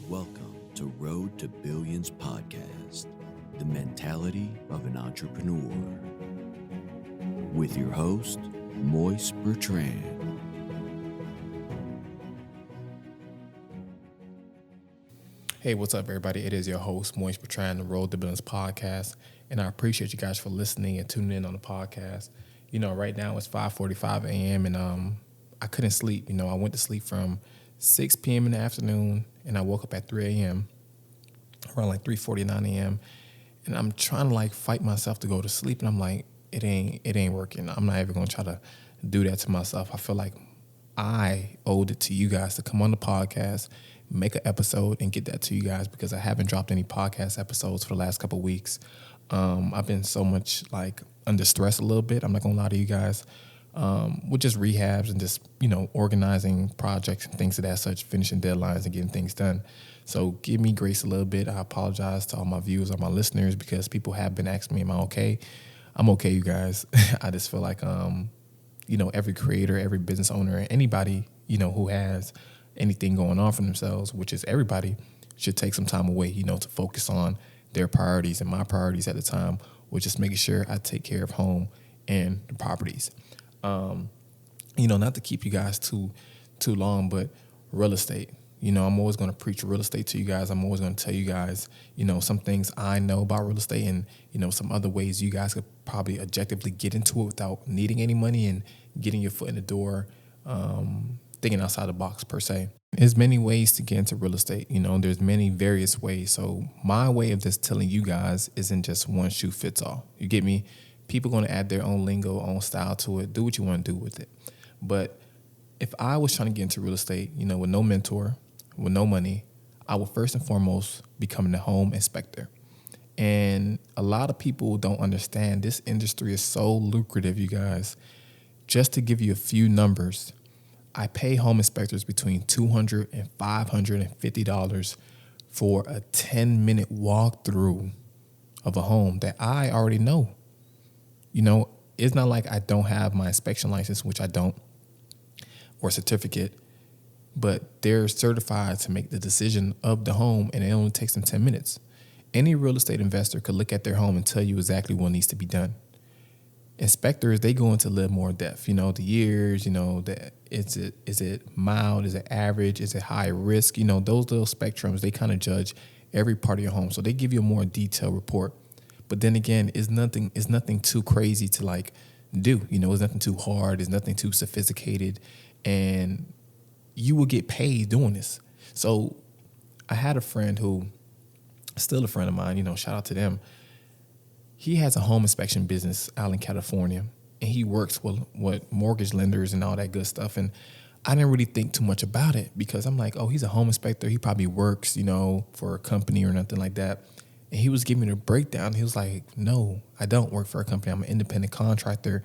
Welcome to Road to Billions podcast, the mentality of an entrepreneur. With your host, Moise Bertrand. Hey, what's up, everybody? It is your host, Moise Bertrand, the Road to Billions podcast, and I appreciate you guys for listening and tuning in on the podcast. You know, right now it's 5:45 a.m. and I couldn't sleep. You know, I went to sleep from 6 p.m. in the afternoon, and I woke up at 3 a.m., around like 3:49 a.m., and I'm trying to like fight myself to go to sleep, and I'm like, it ain't working. I'm not ever gonna try to do that to myself. I feel like I owed it to you guys to come on the podcast, make an episode, and get that to you guys because I haven't dropped any podcast episodes for the last couple of weeks. I've been so much like under stress a little bit. I'm not gonna lie to you guys. With just rehabs and just, you know, organizing projects and things of that such, finishing deadlines and getting things done. So give me grace a little bit. I apologize to all my viewers, all my listeners, because people have been asking me, am I okay? I'm okay, you guys. I just feel like, you know, every creator, every business owner, anybody, you know, who has anything going on for themselves, which is everybody, should take some time away, you know, to focus on their priorities. And my priorities at the time was just making sure I take care of home and the properties. You know, not to keep you guys too long, but real estate. You know, I'm always going to preach real estate to you guys. I'm always going to tell you guys, you know, some things I know about real estate and, you know, some other ways you guys could probably objectively get into it without needing any money and getting your foot in the door, thinking outside the box per se. There's many ways to get into real estate. You know, there's many various ways. So my way of just telling you guys isn't just one shoe fits all. You get me? People going to add their own lingo, own style to it. Do what you want to do with it. But if I was trying to get into real estate, you know, with no mentor, with no money, I would first and foremost become a home inspector. And a lot of people don't understand this industry is so lucrative, you guys. Just to give you a few numbers, I pay home inspectors between $200 and $550 for a 10-minute walkthrough of a home that I already know. You know, it's not like I don't have my inspection license, which I don't, or certificate, but they're certified to make the decision of the home, and it only takes them 10 minutes. Any real estate investor could look at their home and tell you exactly what needs to be done. Inspectors, they go into a little more depth, you know, the years, you know, is it mild, is it average, is it high risk? You know, those little spectrums, they kind of judge every part of your home. So they give you a more detailed report. But then again, it's nothing too crazy to like do. You know, it's nothing too hard. It's nothing too sophisticated. And you will get paid doing this. So I had a friend who, still a friend of mine, you know, shout out to them. He has a home inspection business out in California, and he works with mortgage lenders and all that good stuff. And I didn't really think too much about it because I'm like, oh, he's a home inspector. He probably works, you know, for a company or nothing like that. And he was giving me the breakdown. He was like, no, I don't work for a company. I'm an independent contractor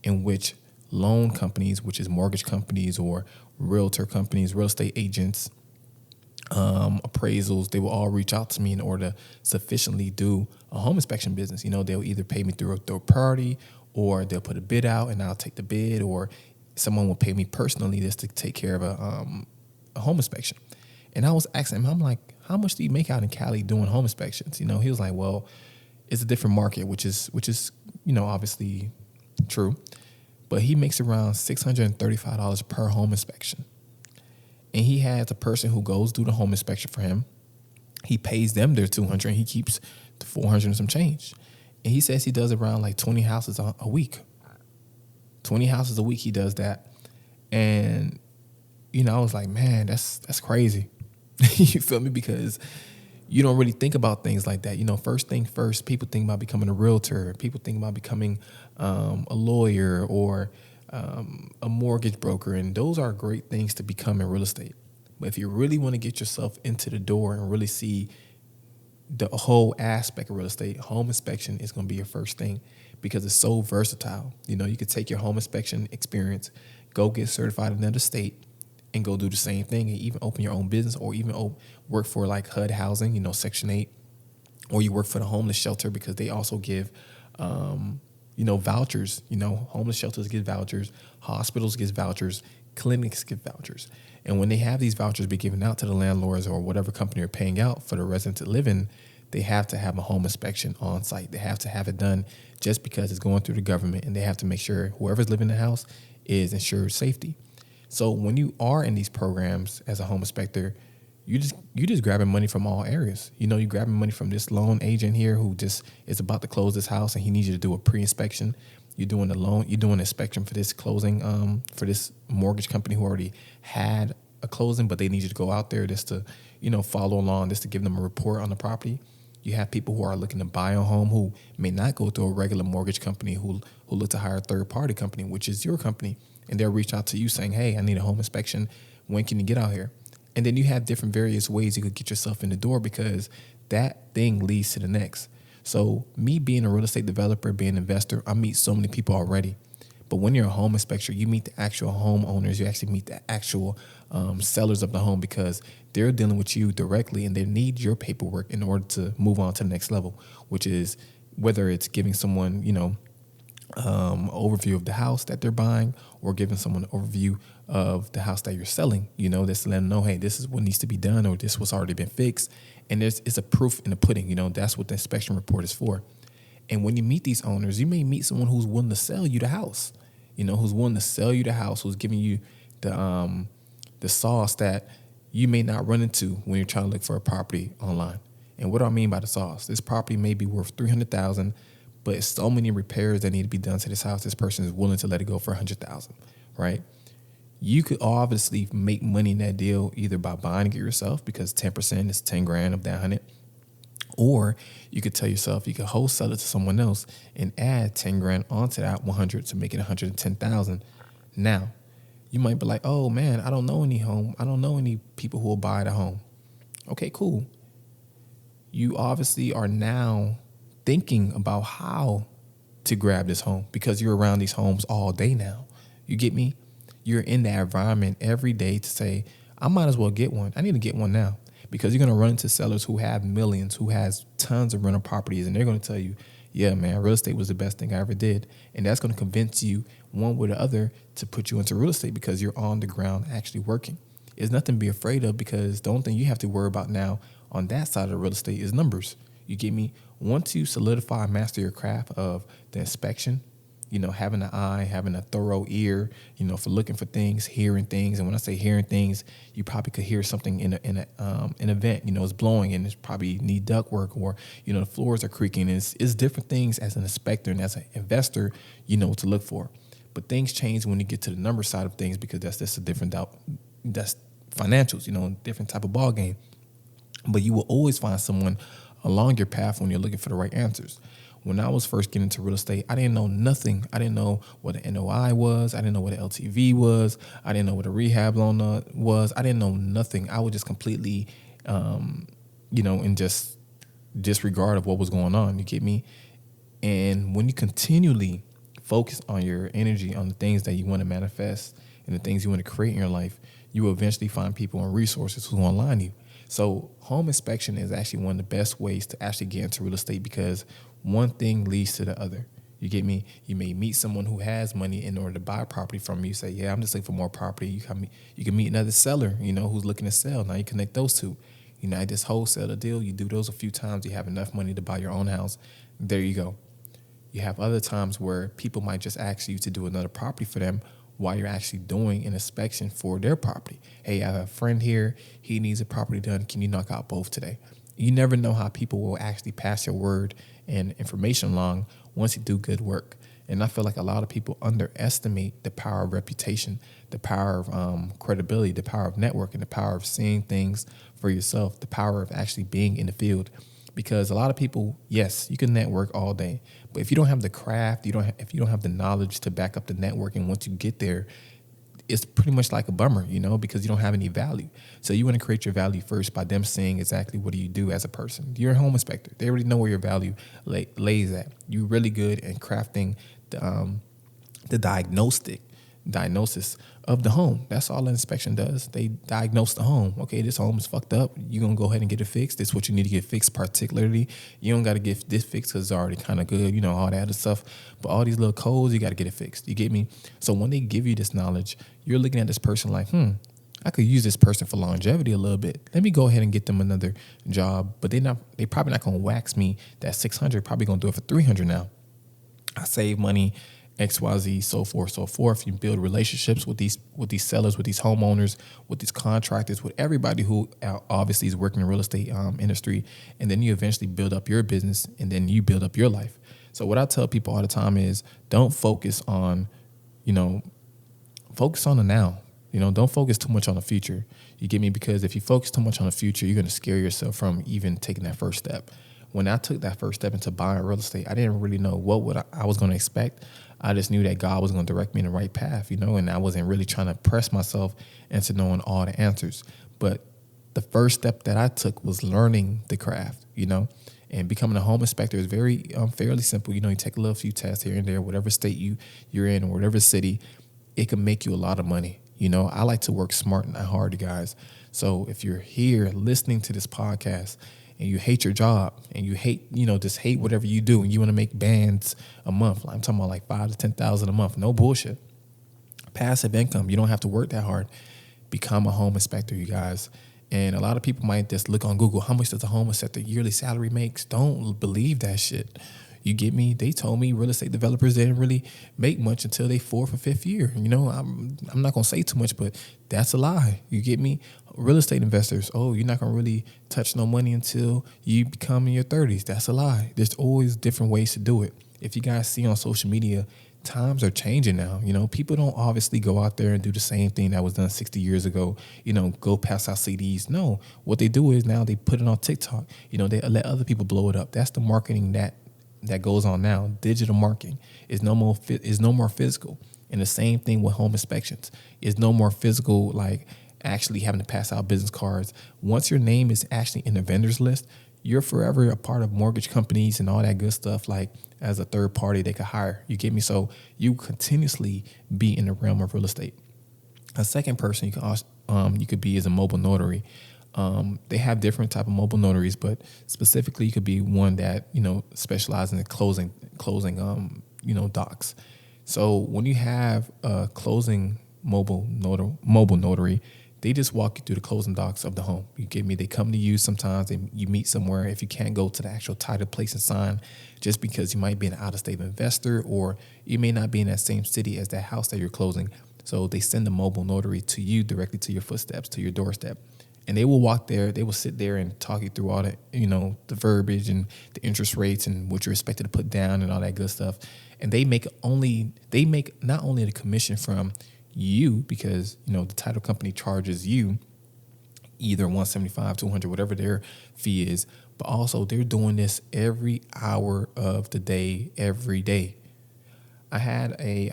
in which loan companies, which is mortgage companies or realtor companies, real estate agents, appraisals, they will all reach out to me in order to sufficiently do a home inspection business. You know, they'll either pay me through a third party or they'll put a bid out and I'll take the bid, or someone will pay me personally just to take care of a home inspection. And I was asking him, I'm like, how much do you make out in Cali doing home inspections? You know, he was like, well, it's a different market, which is, you know, obviously true. But he makes around $635 per home inspection. And he has a person who goes do the home inspection for him. He pays them their $200 and he keeps the $400 and some change. And he says he does around like 20 houses a week. 20 houses a week he does that. And, you know, I was like, man, that's crazy. You feel me? Because you don't really think about things like that. You know, first thing first, people think about becoming a realtor. People think about becoming a lawyer or a mortgage broker. And those are great things to become in real estate. But if you really want to get yourself into the door and really see the whole aspect of real estate, home inspection is going to be your first thing because it's so versatile. You know, you could take your home inspection experience, go get certified in another state, and go do the same thing and even open your own business or even work for like HUD housing, you know, Section 8, or you work for the homeless shelter because they also give, you know, vouchers. You know, homeless shelters give vouchers, hospitals give vouchers, clinics give vouchers. And when they have these vouchers be given out to the landlords or whatever company are paying out for the resident to live in, they have to have a home inspection on site. They have to have it done just because it's going through the government, and they have to make sure whoever's living in the house is ensured safety. So when you are in these programs as a home inspector, you just grabbing money from all areas. You're grabbing money from this loan agent here who just is about to close this house and he needs you to do a pre-inspection. You're doing an inspection for this closing, for this mortgage company who already had a closing, but they need you to go out there just to, follow along, just to give them a report on the property. You have people who are looking to buy a home who may not go through a regular mortgage company, who look to hire a third-party company, which is your company, and they'll reach out to you saying, hey, I need a home inspection. When can you get out here? And then you have different various ways you could get yourself in the door, because that thing leads to the next. So me being a real estate developer, being an investor, I meet so many people already. But when you're a home inspector, you meet the actual homeowners. You actually meet the actual sellers of the home, because they're dealing with you directly and they need your paperwork in order to move on to the next level, which is whether it's giving someone, overview of the house that they're buying, or giving someone an overview of the house that you're selling, that's to let them know, hey, this is what needs to be done, or this was already been fixed. And it's a proof in the pudding, that's what the inspection report is for. And when you meet these owners, you may meet someone who's willing to sell you the house, who's willing to sell you the house, who's giving you the sauce that you may not run into when you're trying to look for a property online. And what do I mean by the sauce? This property may be worth $300,000, but it's so many repairs that need to be done to this house. This person is willing to let it go for $100,000, right? You could obviously make money in that deal either by buying it yourself, because 10% is 10 grand of that 100. Or you could tell yourself you could wholesale it to someone else and add 10 grand onto that 100 to make it 110,000. Now, you might be like, oh man, I don't know any people who will buy the home. Okay, cool. You obviously are now thinking about how to grab this home, because you're around these homes all day now. You get me? You're in that environment every day to say, I might as well get one. I need to get one now. Because you're going to run into sellers who have millions, who has tons of rental properties, and they're going to tell you, yeah, man, real estate was the best thing I ever did. And that's going to convince you one way or the other to put you into real estate, because you're on the ground actually working. It's nothing to be afraid of, because the only thing you have to worry about now on that side of the real estate is numbers. You get me? Once you solidify and master your craft of the inspection, having an eye, having a thorough ear, for looking for things, hearing things. And when I say hearing things, you probably could hear something in an event, it's blowing and it's probably need duct work, or, the floors are creaking. It's different things as an inspector and as an investor, to look for. But things change when you get to the number side of things, because that's a different that's financials, different type of ball game. But you will always find someone along your path when you're looking for the right answers. When I was first getting into real estate, I didn't know nothing. I didn't know what an NOI was. I didn't know what an LTV was. I didn't know what a rehab loan was. I didn't know nothing. I was just completely, in just disregard of what was going on. You get me? And when you continually focus on your energy on the things that you want to manifest and the things you want to create in your life, you will eventually find people and resources who will align you. So home inspection is actually one of the best ways to actually get into real estate, because one thing leads to the other. You get me? You may meet someone who has money in order to buy a property from you. You say, yeah, I'm just looking for more property. You can meet another seller, who's looking to sell. Now you connect those two. I just wholesale a deal. You do those a few times. You have enough money to buy your own house. There you go. You have other times where people might just ask you to do another property for them while you're actually doing an inspection for their property. Hey, I have a friend here. He needs a property done. Can you knock out both today? You never know how people will actually pass your word and information along once you do good work. And I feel like a lot of people underestimate the power of reputation, the power of credibility, the power of networking, the power of seeing things for yourself, the power of actually being in the field. Because a lot of people, yes, you can network all day, but if you don't have the craft, if you don't have the knowledge to back up the networking, once you get there, it's pretty much like a bummer, because you don't have any value. So you want to create your value first by them saying exactly what do you do as a person. You're a home inspector. They already know where your value lays at. You're really good at crafting the diagnosis of the home. That's all an inspection does. They diagnose the home. Okay, this home is fucked up. You're going to go ahead and get it fixed. This is what you need to get fixed particularly. You don't got to get this fixed because it's already kind of good, all that other stuff. But all these little codes, you got to get it fixed. You get me? So when they give you this knowledge, you're looking at this person like, I could use this person for longevity a little bit. Let me go ahead and get them another job. But they probably not going to wax me that 600, probably going to do it for 300 now. I save money, XYZ, so forth. You build relationships with these sellers, with these homeowners, with these contractors, with everybody who obviously is working in the real estate industry. And then you eventually build up your business, and then you build up your life. So what I tell people all the time is don't focus on, focus on the now. Don't focus too much on the future. You get me? Because if you focus too much on the future, you're going to scare yourself from even taking that first step. When I took that first step into buying real estate, I didn't really know what I was going to expect. I just knew that God was going to direct me in the right path, and I wasn't really trying to press myself into knowing all the answers. But the first step that I took was learning the craft, and becoming a home inspector is very fairly simple. You take a little few tests here and there, whatever state you're in or whatever city, it can make you a lot of money. I like to work smart, not hard, you guys. So if you're here listening to this podcast and you hate your job and you hate, just hate whatever you do and you want to make bands a month, I'm talking about like $5,000 to $10,000 a month, no bullshit. Passive income, you don't have to work that hard. Become a home inspector, you guys. And a lot of people might just look on Google, how much does a home inspector yearly salary makes? Don't believe that shit. You get me? They told me real estate developers didn't really make much until they 4th or 5th year. I'm not going to say too much, but that's a lie. You get me? Real estate investors, you're not going to really touch no money until you become in your 30s. That's a lie. There's always different ways to do it. If you guys see on social media, times are changing now. People don't obviously go out there and do the same thing that was done 60 years ago, go pass out CDs. No, what they do is now they put it on TikTok. They let other people blow it up. That's the marketing that goes on now. Digital marketing is no more physical. And the same thing with home inspections. Is no more physical, like actually having to pass out business cards. Once your name is actually in the vendors list, you're forever a part of mortgage companies and all that good stuff. Like as a third party, they could hire. You get me? So you continuously be in the realm of real estate. A second person you could be is a mobile notary. They have different type of mobile notaries, but specifically you could be one that, specializes in closing, docs. So when you have a closing mobile notary, they just walk you through the closing docs of the home. You get me? They come to you sometimes, and you meet somewhere. If you can't go to the actual title place and sign, just because you might be an out-of-state investor or you may not be in that same city as that house that you're closing. So they send a mobile notary to you directly to your footsteps, to your doorstep. And they will walk there, they will sit there and talk you through all the, the verbiage and the interest rates and what you're expected to put down and all that good stuff. And they make not only the commission from you, because, the title company charges you either $175, $200, whatever their fee is, but also they're doing this every hour of the day, every day. I had a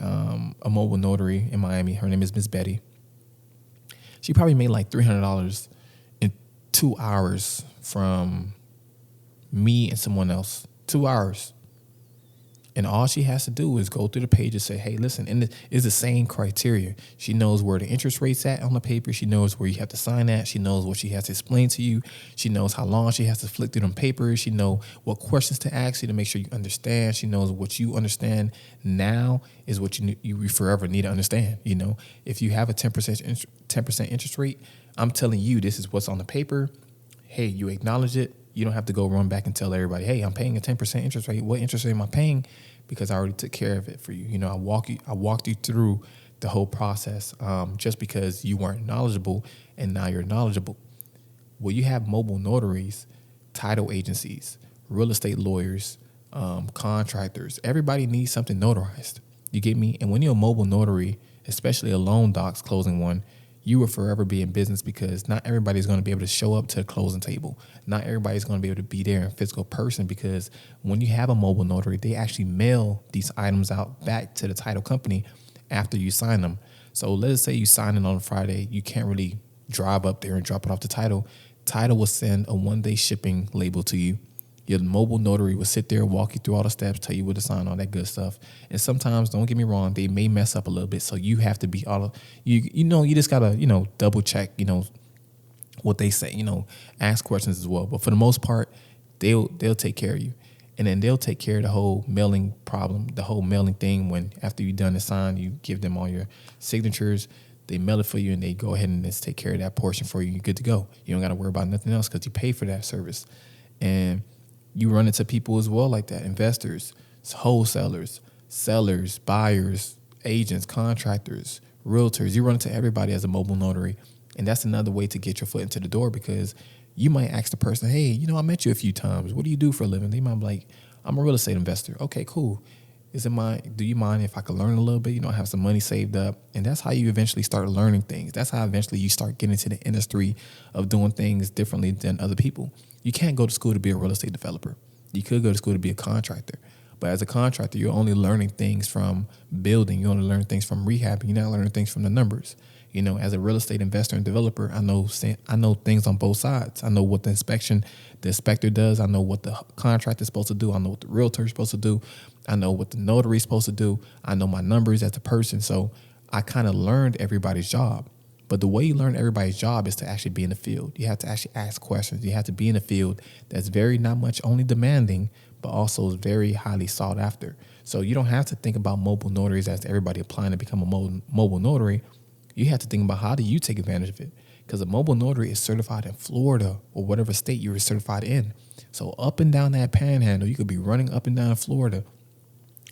mobile notary in Miami. Her name is Miss Betty. She probably made like $300 in 2 hours from me and someone else. 2 hours. And all she has to do is go through the page and say, hey, listen, and it's the same criteria. She knows where the interest rate's at on the paper. She knows where you have to sign at. She knows what she has to explain to you. She knows how long she has to flick through them papers. She knows what questions to ask you to make sure you understand. She knows what you understand now is what you forever need to understand. If you have a 10% interest rate, I'm telling you this is what's on the paper. Hey, you acknowledge it. You don't have to go run back and tell everybody, hey, I'm paying a 10% interest rate. What interest rate am I paying? Because I already took care of it for you. I walked you through the whole process just because you weren't knowledgeable, and now you're knowledgeable. Well, you have mobile notaries, title agencies, real estate lawyers, contractors. Everybody needs something notarized. You get me? And when you're a mobile notary, especially a loan docs closing one, you will forever be in business because not everybody's going to be able to show up to the closing table. Not everybody's going to be able to be there in physical person because when you have a mobile notary, they actually mail these items out back to the title company after you sign them. So let's say you sign it on a Friday. You can't really drive up there and drop it off the title. Title will send a 1-day shipping label to you. Your mobile notary will sit there, walk you through all the steps, tell you where to sign, all that good stuff. And sometimes, don't get me wrong, they may mess up a little bit. So you have to be you just gotta, double check, what they say, ask questions as well. But for the most part, they'll take care of you. And then they'll take care of the whole mailing problem, the whole mailing thing. When after you're done the sign, you give them all your signatures, they mail it for you, and they go ahead and just take care of that portion for you. You're good to go. You don't got to worry about nothing else because you pay for that service. And you run into people as well like that, investors, wholesalers, sellers, buyers, agents, contractors, realtors. You run into everybody as a mobile notary. And that's another way to get your foot into the door, because you might ask the person, hey, I met you a few times. What do you do for a living? They might be like, I'm a real estate investor. Okay, cool. Do you mind if I could learn a little bit? Have some money saved up. And that's how you eventually start learning things. That's how eventually you start getting into the industry of doing things differently than other people. You can't go to school to be a real estate developer. You could go to school to be a contractor. But as a contractor, you're only learning things from building. You only learn things from rehabbing. You're not learning things from the numbers. As a real estate investor and developer, I know things on both sides. I know what the inspector does. I know what the contractor is supposed to do. I know what the realtor is supposed to do. I know what the notary is supposed to do. I know my numbers as a person. So I kind of learned everybody's job. But the way you learn everybody's job is to actually be in the field. You have to actually ask questions. You have to be in a field that's very not much only demanding, but also is very highly sought after. So you don't have to think about mobile notaries as everybody applying to become a mobile notary. You have to think about, how do you take advantage of it? Because a mobile notary is certified in Florida or whatever state you're certified in. So up and down that panhandle, you could be running up and down Florida,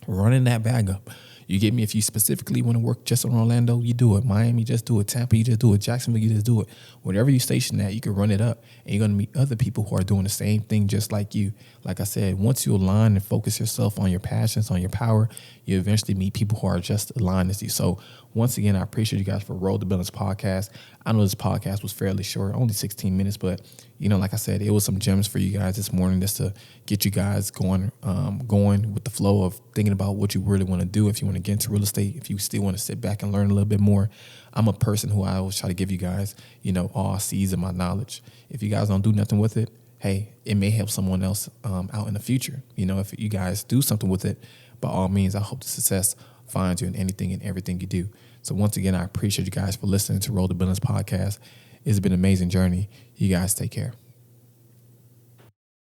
running that bag up. You get me? If you specifically want to work just on Orlando, you do it. Miami, just do it. Tampa, you just do it. Jacksonville, you just do it. Whatever you station at, you can run it up. And you're going to meet other people who are doing the same thing just like you. Like I said, once you align and focus yourself on your passions, on your power, you eventually meet people who are just aligned as you. So once again, I appreciate you guys for Road to Billions podcast. I know this podcast was fairly short, only 16 minutes, but like I said, it was some gems for you guys this morning just to get you guys going with the flow of thinking about what you really want to do. If you want to get into real estate, if you still want to sit back and learn a little bit more. I'm a person who I always try to give you guys, all seeds of my knowledge. If you guys don't do nothing with it, hey, it may help someone else out in the future. If you guys do something with it, by all means, I hope the success finds you in anything and everything you do. So once again, I appreciate you guys for listening to Roll the Billions podcast. It's been an amazing journey. You guys take care.